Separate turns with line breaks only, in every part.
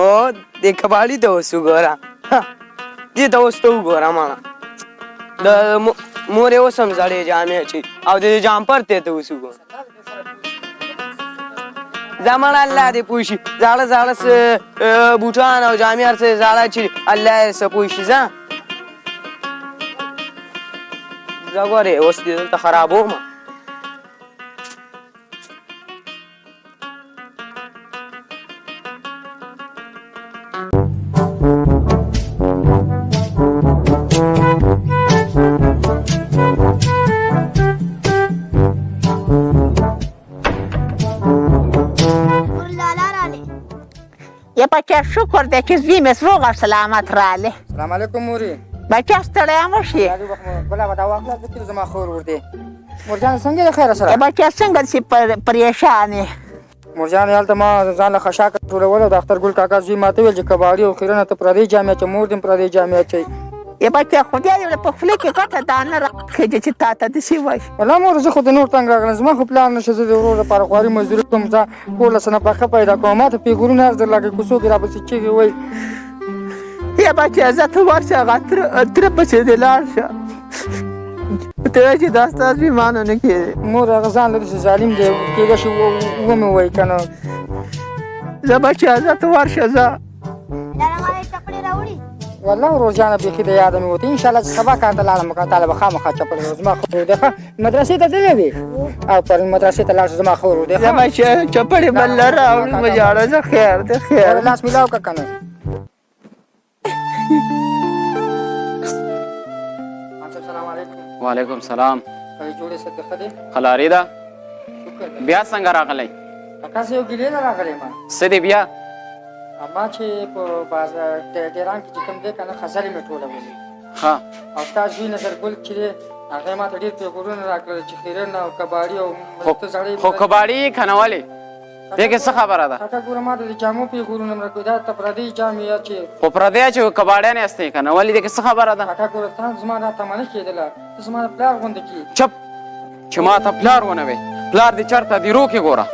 هو د کباړي ته اوس وګوره دې ته اوس ته وګوره ماړه د مور یې اوس هم زړې جامې اچوي او د جامپر ته ته اوس وګوره ځه ماړه الله دې پوه شي زاړه زاړه بوټان او جامې هر څه زاړه اچوي الله یې څه پوه شي ځه ځه ګورې اوس دې دلته خرابومه
یه بچه شکر ده که زویمت روغ سلامت راله.
سلام علیکم موری.
بچه ستړی مشي.
بله به دا واخله بکیر زما خور ورده. مورجان څنګه ده خیر سره؟
بچه څنګه سي پریشانې؟
مورجان هلته ما ځان له خشاکه ټولوله د اختر ګل کاکا زوی ماته ویل چې کباړي او خیرنه ته پردۍ جامې اچوي مور دې هم پردۍ جامې اچوي.
یه بچه خدای دې په خولې کې ګټه دانه راخېږي چې تا ته داسې وایي.
والله مور زه خو د نور تنګ راغلم زما خو پلار نشته زه د ورور لپاره خواري مزدوري کوم ځه کور له څه نفقه پیدا کوم ما ته پیغورونه عرض درلګي کوڅو کې راپسې چیغې وایي.
یه بچه زه ته ورشه هغه تره پسې دې لاړ شه ته وایې چې دا ستا زوی مانه نه کېږي.
مور هغه ځان لري چې ظالم دی کېدای شي ومې وایي که نه.
زه بچه زه ته ورشه ځه.
والله ورورجانه بیخي د یاده مې وته انشاءالله چې سبا کار ته لاړم که تاله به خامخا چپړې زما خور دی ښه مدرسې ته تللی وې او پرون مدرسې ته لاړ شه زما خور دی
زه بچه چپړې بل نه راوړم به جاړه زه خیر دی خیر
لاس میلاو که که نه. السلام علیکم.
وعلیکم سلام.
جوړې څه ښه دی؟
خلاري ده بیا څنګه راغلی؟
کاکا زه یو ګیلې نه راغلی ما
څه دی بیا؟
ما چې په بازار ډیران کې چې کوم دی که نه خزرې مې ټولولې
ښه
او ستا زوی نظرګل چې دی هغه ما ته ډېر پیغورونه راکړل چې خیرن او کباړي او ته زړې
خو کباړي یې که نه ولې دې کې څه خبره ده؟
کاکا ګوره ما ته د جامو پیغورونه هم راکړي دا ته پردۍ جامې اچوې
خو پردی اچوې کباړیان یاستئ که نه ولې دې کې څه خبره ده؟
کاکا ګوره تا زما دا تمه نه کېدله ته زما د پلار غوندې کړي
چپ چې ما ته پلار ونه وی پلار دې چېرته دي روکې ګوره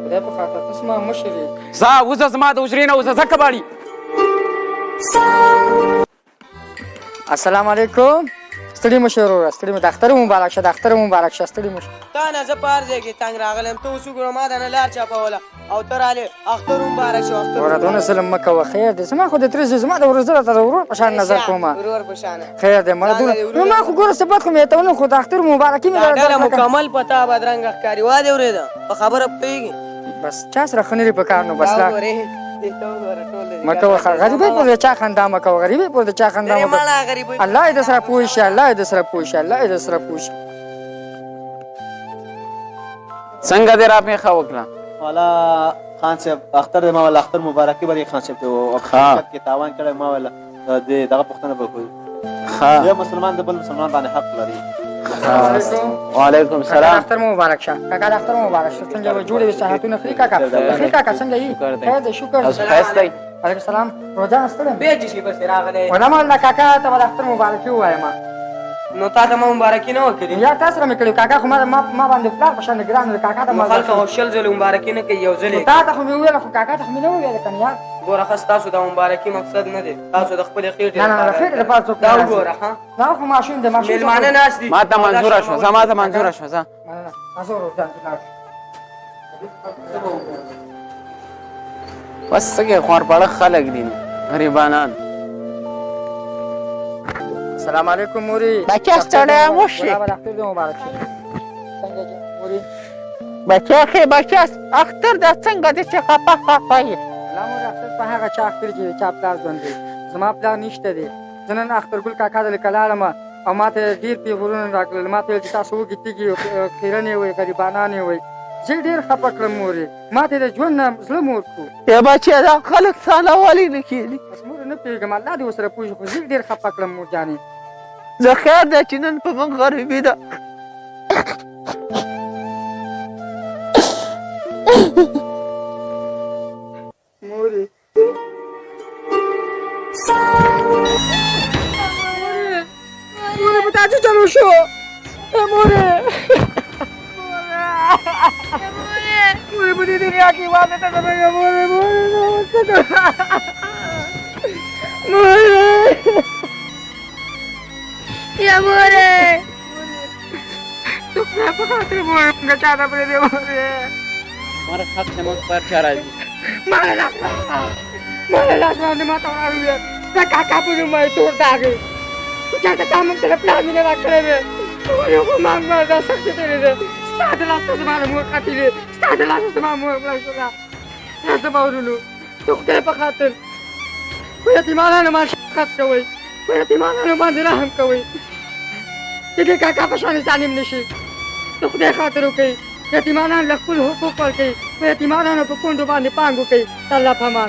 خدای په خاطر ته زما مشر یې
ځه وځه زما د حجرې نه وځه ځه کباړي.
السلام علیکم. ستړي مشه وروره ستړي مشه د اختر مبارک شه د اختر مبارک شه ستړي مشه.
تا نه زه په هر ځای کې تنګ راغلم ته اوس وګوره ما دنه لار چاپوله او ته رالې اختر مبارک شه اختر
ګوره دونه ظلم مه کوه خیر دی زما خو د ترې زما د ورور ته د ورور په شان نظر کوم
ورور په شانه
خیر دی ما دونه نو ما خو ګوره صفت خو مې ته ونه خو د اختر مبارکي مې
ډله مکمل پتا بدرنګه ښکاري وا دې اورېده په خبره پوهېږي
بس چا سره ښه نه دي په کار نو بس لا
مکه
مه کوه غریبۍ پر د چا خندا مه کوه غریبۍ پر د چا خندا مه کوه الله یې د سره پوه شي الله یې د سره پوه شي الله یې د سره پوه شي.
څنګه دې راپېښه وکړه؟
والا خان صاحب اختر دی ما ویل اختر مبارکي به خان صاحب ته کې تاوان کړی ما ویل دغه پوښتنه به کوي یو مسلمان د بل مسلمان باندې حق لري.
وعلیکم سلام.
اختر مبارک شه کاکا د اختر مبارک شه څنګه به جوړې وي صحتونه ښه کاکا ښه کاکا څنګه یې خیر دی شکر
ښایسته یې.
وعلیکم السلام روزان ستړی
بیا چې شي بس راغلی
ونه مال کاکا ته به د اختر مبارکي ووایم
نو تا ته ما مبارکي نه وکړې
یا تا سره مې کړې کاکا خو ما باندې پلار په شان د ګران د کاکا ته
نو خلک خو شل ځله مبارکي نه کوي یو ځل
تا ته خو مې وویل خو کاکا ته خو مې نه وویل که نه یار
ګوره ښه ستاسو د مبارکي مقصد نه دی تاسو د خپلې خېټې
نه نه خېټې لپاره څوک
دا وګوره ښه
دا خو ماشوم دی ماشوم
مېلمانه ناست دي
ما ته منظوره شوه ځه ما ته منظوره شوه ځه بس څه کې خوارپاړه خلک دي غریبانان.
السلام علیکم موري.
بچه ستړی مشي.
اختر دې مبارک شي. څنګه دې موري؟
بچه ښې بچه اختر ده څنګه دې چې خفه خفه یې؟
الله مورې اختر په هغه چا اختر چې چا پلار ژوند دی زما پلار نشته دی زه نن اخترګل کاکا ته لیکه لاړم او ما ته ډېر پیغورونه راکړل ما ته ویل چې تاسو وږي تږي خیرنې وئ غریبانانې وئ زه یې ډېر خفه کړم مورې ما ته یې د ژوند نه زړه مور کړو.
یه بچه دا خلک تاله ولې نه کېږي؟
بس مورې نه پوهېږم الله دې ورسره پوه شي خو زه یې ډېر خفه کړم مور جانې.
زه خیر دی چې نن په موږ غریبي ده
مورې مورې په تا څه چلو شو مورې مورې पूरी दुनिया की बात है तो मैं मोरे
या मोरे
तू क्या पकाते मोरे चाहता पड़े दे मोरे
मारा साथ से मुझ पर चारा जी
मारे लाश मारने माता मारू है क्या काका पुरु मैं तोड़ दागे तू चाहता काम तेरे प्लान में रख करे रे यो को मांग मार दा सकते तेरे रे स्टार्ट लास्ट से मारे मुंह काटी ले स्टार्ट लास्ट से मारे मुंह काटी ले ऐसे बावरुलू तू क्या पकाते कोई यतीमाना न मार शक्कत कोई कोई यतीमाना न मार दिला हम कोई ये काका पशाने जानिम निशी तू देखा तेरे के यतीमाना लखुल हो को कर के यतीमाना न को कोंडो बांधे पांगो के तल्ला फमा